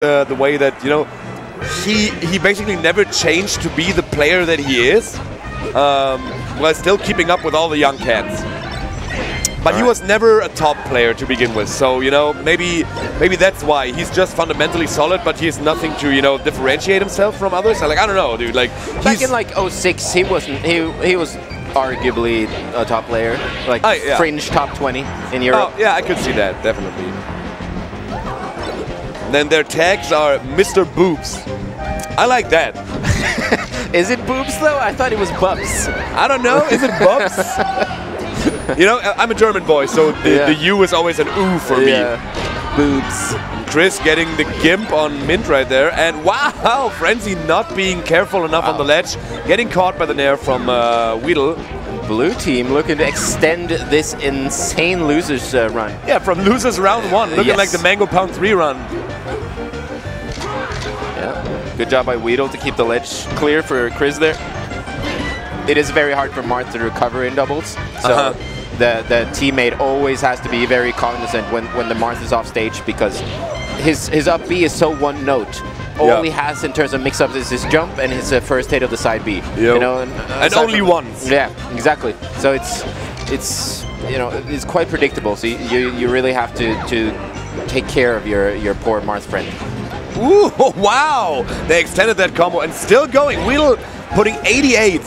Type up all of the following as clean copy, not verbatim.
the way that, you know, he basically never changed to be the player that he is, while still keeping up with all the young cats. But he was never a top player to begin with, so, you know, maybe that's why. He's just fundamentally solid, but he has nothing to, you know, differentiate himself from others. Like, I don't know, dude. Like, back in like 06, he was arguably a top player, like fringe top 20 in Europe. Oh, yeah, I could see that, definitely. Then their tags are Mr. Boobs. I like that. Is it boobs though? I thought it was bubs. I don't know. Is it bubs? You know, I'm a German boy, so the U is always an ooh for me. Boobs. Kriz getting the gimp on Mint right there, and wow, Frenzy not being careful enough on the ledge, getting caught by the nair from Widl. Blue team looking to extend this insane losers run. Yeah, from losers round 1, looking like the Mango Pound 3 run. Yeah, good job by Widl to keep the ledge clear for Kriz there. It is very hard for Marth to recover in doubles, so the teammate always has to be very cognizant when the Marth is off stage, because his up B is so one note. All he has in terms of mix-ups is his jump and his first hit of the side B. You know, and only once. Yeah, exactly. So it's you know, it's quite predictable. So you really have to take care of your poor Marth friend. Ooh, wow! They extended that combo and still going. Widl putting 88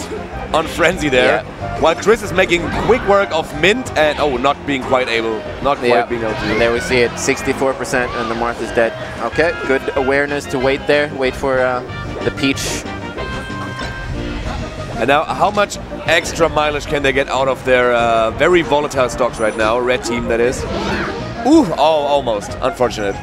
on Frenzy there, while Kriz is making quick work of Mint and not being quite able, being able to do it. And there we see it, 64%, and the Marth is dead. Okay, good awareness to wait there, wait for the Peach. And now, how much extra mileage can they get out of their very volatile stocks right now? Red team, that is. Ooh, oh, almost. Unfortunate.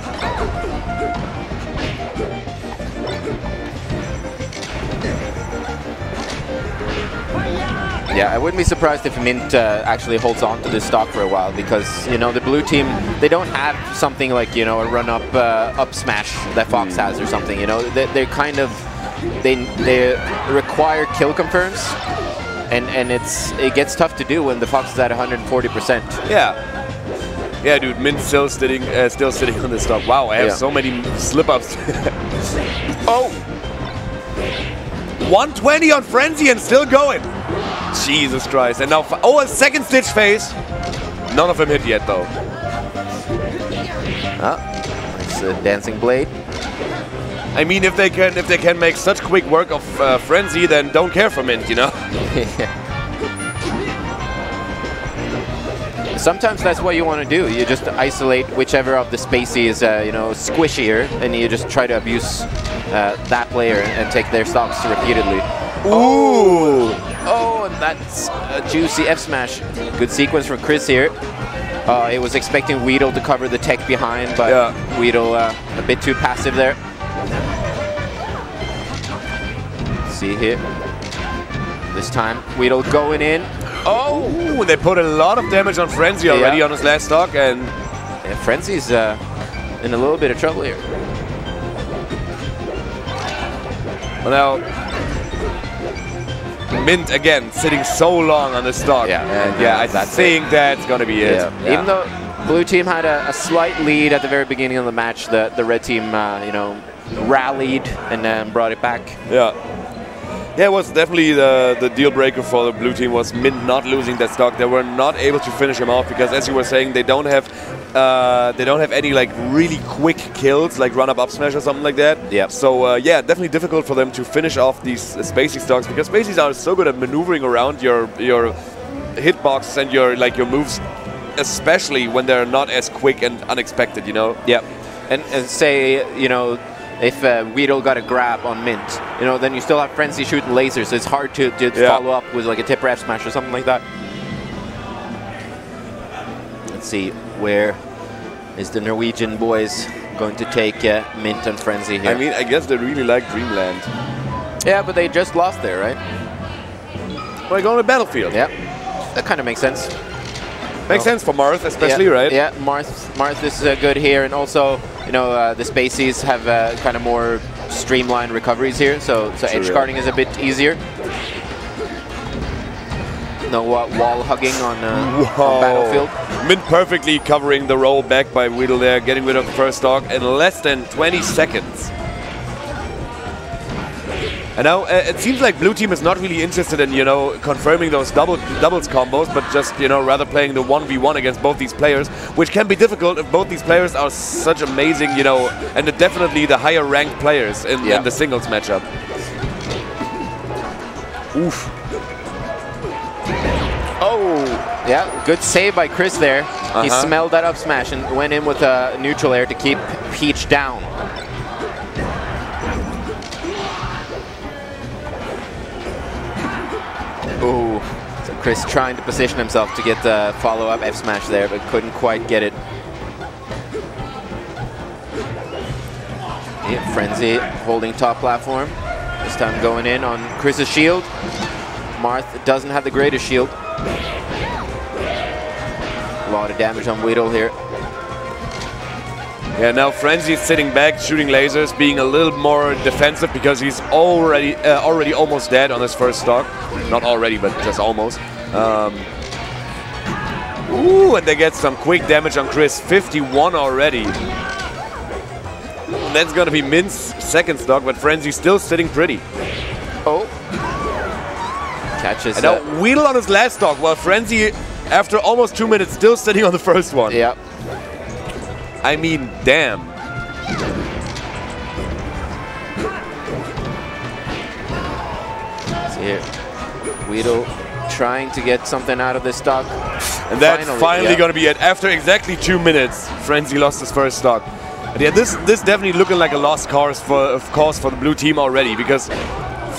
Yeah, I wouldn't be surprised if Mint actually holds on to this stock for a while, because, you know, the blue team, they don't have something like, you know, a run-up up smash that Fox has or something, you know. They're kind of, they require kill confirms, and it gets tough to do when the Fox is at 140%. Yeah, dude, Mint still sitting on this stock. Wow, I have so many slip-ups. Oh! 120 on Frenzy and still going. Jesus Christ. And now, a second Stitch phase. None of them hit yet, though. It's a Dancing Blade. I mean, if they can make such quick work of Frenzy, then don't care for Mint, you know? Sometimes that's what you want to do. You just isolate whichever of the spacey is, you know, squishier, and you just try to abuse that player and take their stocks repeatedly. Ooh! Oh, and that's a juicy F smash. Good sequence from Kriz here. He was expecting Widl to cover the tech behind, but Widl a bit too passive there. See here. This time, Widl going in. Oh, they put a lot of damage on Frenzy already on his last stock, and Frenzy's in a little bit of trouble here. Well, now Mint again sitting so long on the stock. I think that's gonna be it. Even though blue team had a slight lead at the very beginning of the match, the red team, you know, rallied and then brought it back. Yeah, it was definitely the deal breaker for the blue team was Mint not losing that stock. They were not able to finish him off because, as you were saying, they don't have any like really quick kills like run up smash or something like that. So yeah, definitely difficult for them to finish off these spacey stocks, because spaceys are so good at maneuvering around your hitbox and your moves, especially when they're not as quick and unexpected. You know. And say, you know, if Widl got a grab on Mint, you know, then you still have Frenzy shooting lasers, so it's hard to follow up with like a tipper F smash or something like that. Let's see, where is the Norwegian boys going to take Mint and Frenzy here? I mean, I guess they really like Dreamland. Yeah, but they just lost there, right? Well, they're going to Battlefield. Yeah, that kind of makes sense. Makes sense for Marth, especially, right? Yeah, Marth is good here, and also, you know, the spaceys have kind of more streamlined recoveries here, so edge guarding is a bit easier. No wall hugging on Battlefield. Mint perfectly covering the roll back by Widl there, getting rid of the first stock in less than 20 seconds. And now it seems like blue team is not really interested in, you know, confirming those doubles combos, but just, you know, rather playing the 1v1 against both these players, which can be difficult if both these players are such amazing, you know, and definitely the higher ranked players in the singles matchup. Oof. Oh, yeah, good save by Kriz there. He smelled that up smash and went in with a neutral air to keep Peach down. Ooh, so Kriz trying to position himself to get the follow-up F smash there, but couldn't quite get it. Yeah, Frenzy holding top platform. This time going in on Kriz's shield. Marth doesn't have the greatest shield. A lot of damage on Widl here. Yeah, now Frenzy is sitting back, shooting lasers, being a little more defensive because he's already almost dead on his first stock. Not already, but just almost. Ooh, and they get some quick damage on Kriz. 51 already. And that's gonna be Mint's second stock, but Frenzy's still sitting pretty. Oh. Catches. And now Widl on his last stock, while Frenzy, after almost 2 minutes, still sitting on the first one. Yeah. I mean, damn. See here, Widl trying to get something out of this stock. And that's finally going to be it. After exactly 2 minutes, Frenzy lost his first stock. And yeah, this definitely looking like a lost cause for the blue team already, because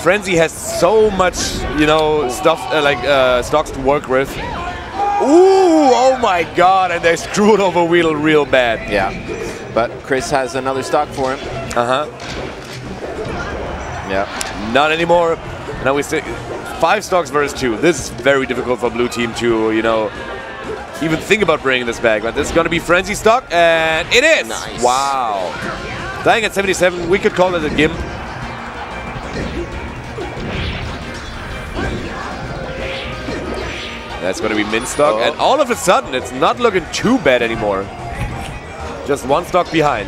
Frenzy has so much, you know, stuff stocks to work with. Ooh, oh my god, and they screwed over Widl real bad. Yeah, but Kriz has another stock for him. Yeah. Not anymore. Now we say 5 stocks versus 2. This is very difficult for blue team to, you know, even think about bringing this back. But this is going to be Frenzy stock, and it is! Nice. Wow. Dying at 77, we could call it a gimp. That's going to be Mint stock, and all of a sudden, it's not looking too bad anymore. Just 1 stock behind.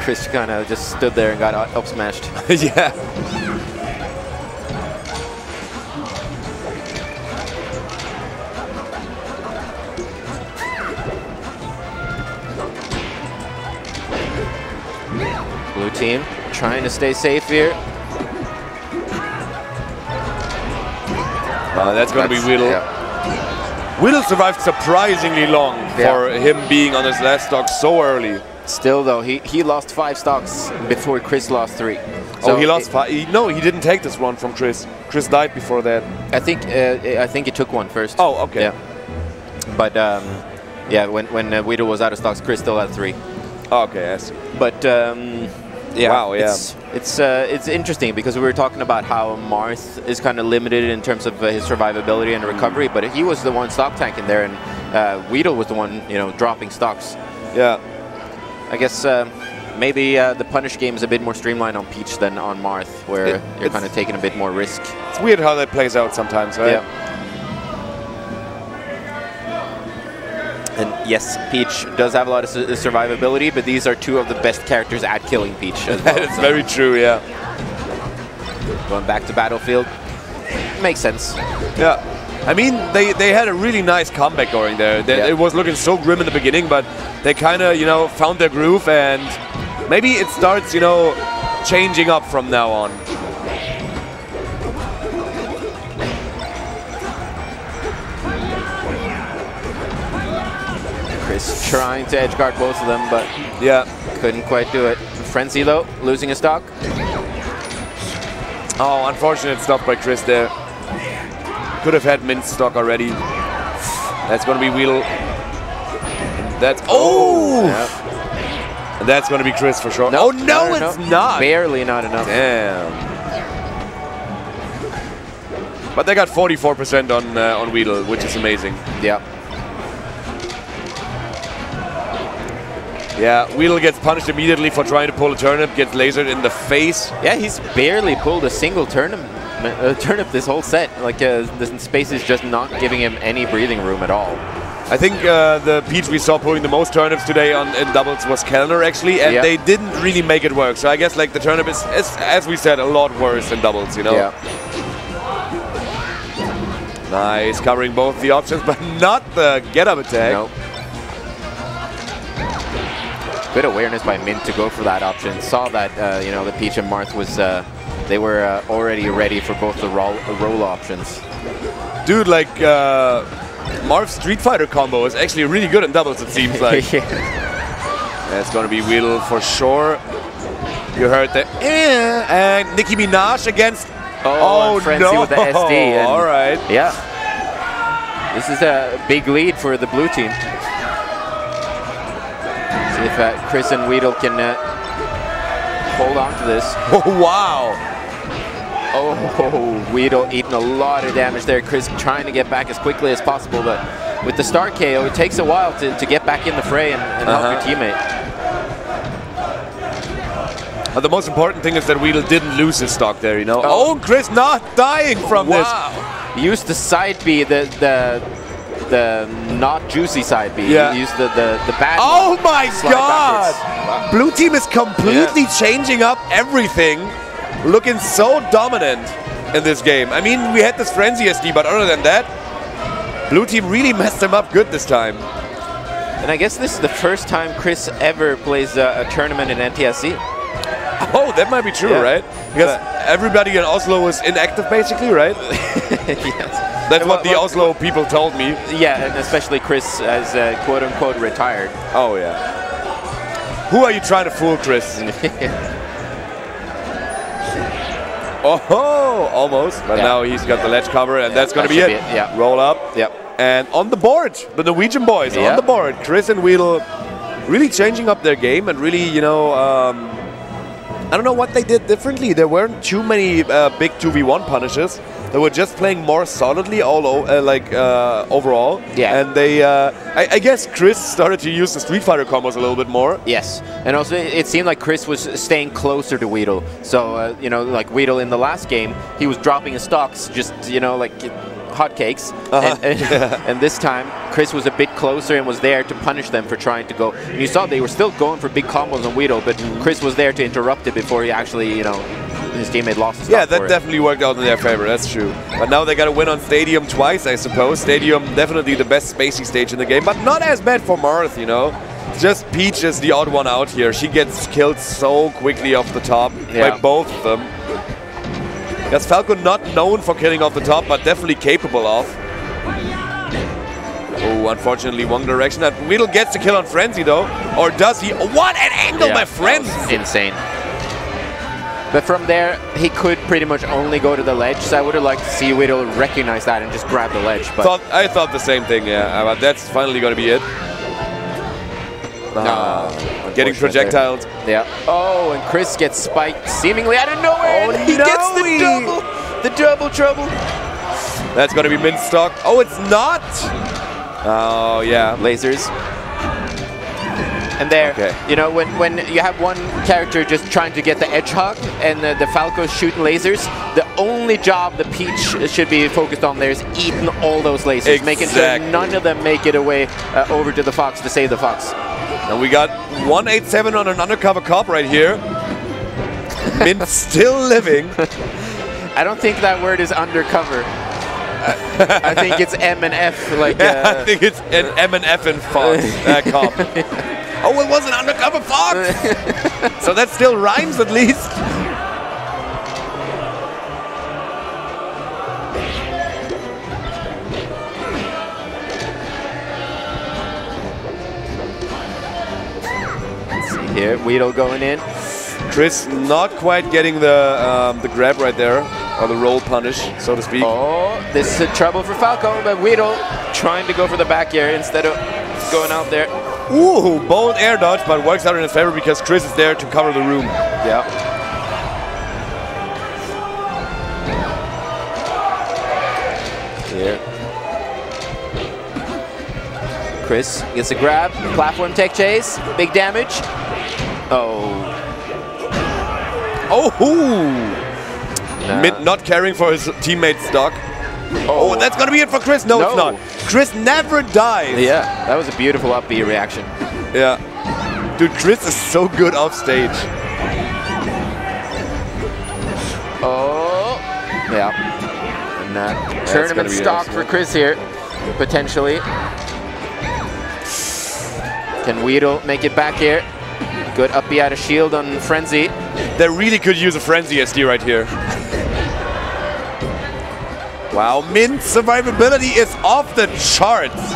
Kriz kind of just stood there and got up smashed. Yeah. Blue team trying to stay safe here. That's going to be Widl. Yeah. Widl survived surprisingly long for him being on his last stock so early. Still though, he lost 5 stocks before Kriz lost 3. So he lost 5. No, he didn't take this one from Kriz. Kriz died before that. I think he took one first. Oh, okay. Yeah. But yeah, when Widl was out of stocks, Kriz still had 3. Oh, okay, I see. But yeah, wow, yeah. It's interesting because we were talking about how Marth is kind of limited in terms of his survivability and recovery, but he was the one stock tanking there, and Widl was the one, you know, dropping stocks. Yeah. I guess maybe the punish game is a bit more streamlined on Peach than on Marth, where you're kind of taking a bit more risk. It's weird how that plays out sometimes, right? Yeah. And yes, Peach does have a lot of survivability, but these are 2 of the best characters at killing Peach as well. It's very true, yeah. Going back to Battlefield, makes sense. Yeah. I mean, they had a really nice comeback going there. It was looking so grim in the beginning, but they kind of, you know, found their groove, and maybe it starts, you know, changing up from now on. Kriz trying to edge guard both of them, but couldn't quite do it. Frenzy though, losing a stock. Oh, unfortunate stuff by Kriz there. Could have had Mint stock already. That's going to be Widl. That's and that's going to be Kriz for sure. No, oh no, it's not. Barely not enough. Damn. But they got 44% on Widl, which is amazing. Yeah. Yeah, Widl gets punished immediately for trying to pull a turnip, gets lasered in the face. Yeah, he's barely pulled a single turnip turnip this whole set. Like the space is just not giving him any breathing room at all. I think the Peach we saw pulling the most turnips today in doubles was Kellner actually, and they didn't really make it work. So I guess like the turnip is, as we said, a lot worse in doubles, you know? Yeah. Nice, covering both the options, but not the get-up attack. Nope. Good awareness by Mint to go for that option. Saw that, you know, the Peach and Marth was, they were already ready for both the roll options. Dude, like, Marth's Street Fighter combo is actually really good in doubles, it seems like. That's going to be Widl for sure. You heard that. And Nicki Minaj against... Oh, Frenzy no. with the SD. And all right. Yeah. This is a big lead for the blue team. See if Kriz and Widl can hold on to this. Oh, wow. Oh, Widl eating a lot of damage there. Kriz trying to get back as quickly as possible, but with the start KO, it takes a while to get back in the fray and help your teammate. The most important thing is that Widl didn't lose his stock there, you know. Oh, Kriz not dying from this. Use the side B, the not juicy side B. Yeah. Use the bad Oh one. my God! Wow. Blue team is completely changing up everything. Looking so dominant in this game. I mean, we had this Frenzy SD, but other than that, blue team really messed them up good this time. And I guess this is the first time Kriz ever plays a tournament in NTSC. Oh, that might be true, right? Because everybody in Oslo was inactive, basically, right? Yes. That's what the Oslo people told me. Yeah, and especially Kriz as quote-unquote retired. Oh, yeah. Who are you trying to fool, Kriz? Oh, almost. But now he's got the ledge cover, and that's going to be it. Yeah. Roll up. Yep. And on the board, the Norwegian boys on the board. Kriz and Widl really changing up their game and really, you know, I don't know what they did differently. There weren't too many big 2v1 punishes. They were just playing more solidly overall. Yeah. And they, I guess Kriz started to use the Street Fighter combos a little bit more. Yes. And also it seemed like Kriz was staying closer to Widl. So, you know, like Widl in the last game, he was dropping his stocks just, you know, like hotcakes. And this time, Kriz was a bit closer and was there to punish them for trying to go. And you saw they were still going for big combos on Widl, but Kriz was there to interrupt it before he actually, you know, his teammate lost his stock. That definitely worked out in their favor, that's true. But now they got to win on Stadium twice, I suppose. Stadium, definitely the best spacey stage in the game, but not as bad for Marth, you know. Just Peach is the odd one out here. She gets killed so quickly off the top by both of them. Because Falco not known for killing off the top, but definitely capable of. Oh, unfortunately, one direction. That Widl gets the kill on Frenzy, though. Or does he? Oh, what an angle, my friend! Insane. But from there, he could pretty much only go to the ledge, so I would have liked to see Widl recognize that and just grab the ledge. But I thought the same thing, but that's finally going to be it. Getting projectiles. Yeah. Oh, and Kriz gets spiked seemingly out of nowhere. Oh, he gets the double. The double trouble. That's going to be Mint stock. Oh, it's not. Oh, yeah. Lasers. And there, you know, when you have one character just trying to get the edge hug and the Falco's shooting lasers, the only job the Peach should be focused on there is eating all those lasers, making sure none of them make it away over to the Fox to save the Fox. And we got 187 on an undercover cop right here. Mint still living. I don't think that word is undercover. I think it's M and F. Like I think it's an M and F and Fox cop. Oh, it was an undercover Fox! So that still rhymes at least. Let's see here, Widl going in. Kriz not quite getting the grab right there, or the roll punish, so to speak. Oh, this is trouble for Falco, but Widl trying to go for the back air instead of going out there. Ooh, bold air dodge, but works out in his favor because Kriz is there to cover the room. Yeah. Here. Kriz gets a grab, platform tech chase, big damage. Oh. Oh, No. Mint not caring for his teammate's stock. Oh, that's gonna be it for Kriz. No, it's not. Kriz never dies. Yeah, that was a beautiful upbeat reaction. Yeah. Dude, Kriz is so good off stage. Oh, yeah. And tournament stock for Kriz here, potentially. Can Widl make it back here? Good uppy out of shield on Frenzy. They really could use a Frenzy SD right here. Wow, Mint's survivability is off the charts.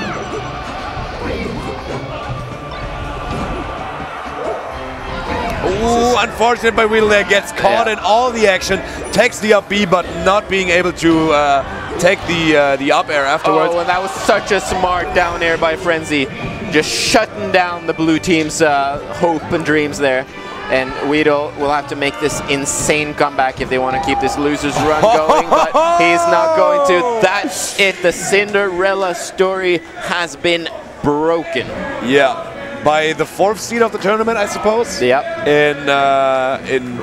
Ooh, unfortunate by Widl there, gets caught in all the action, takes the up B, but not being able to take the up air afterwards. Oh, and that was such a smart down air by Frenzy. Just shutting down the blue team's hope and dreams there. And Widl will have to make this insane comeback if they want to keep this loser's run going, but he's not going to. That's it. The Cinderella story has been broken. Yeah. By the 4th seed of the tournament, I suppose. Yep. In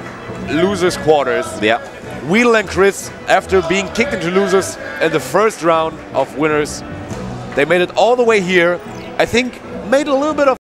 losers quarters. Yep. Widl and Kriz, after being kicked into losers in the first round of winners, they made it all the way here. I think made a little bit of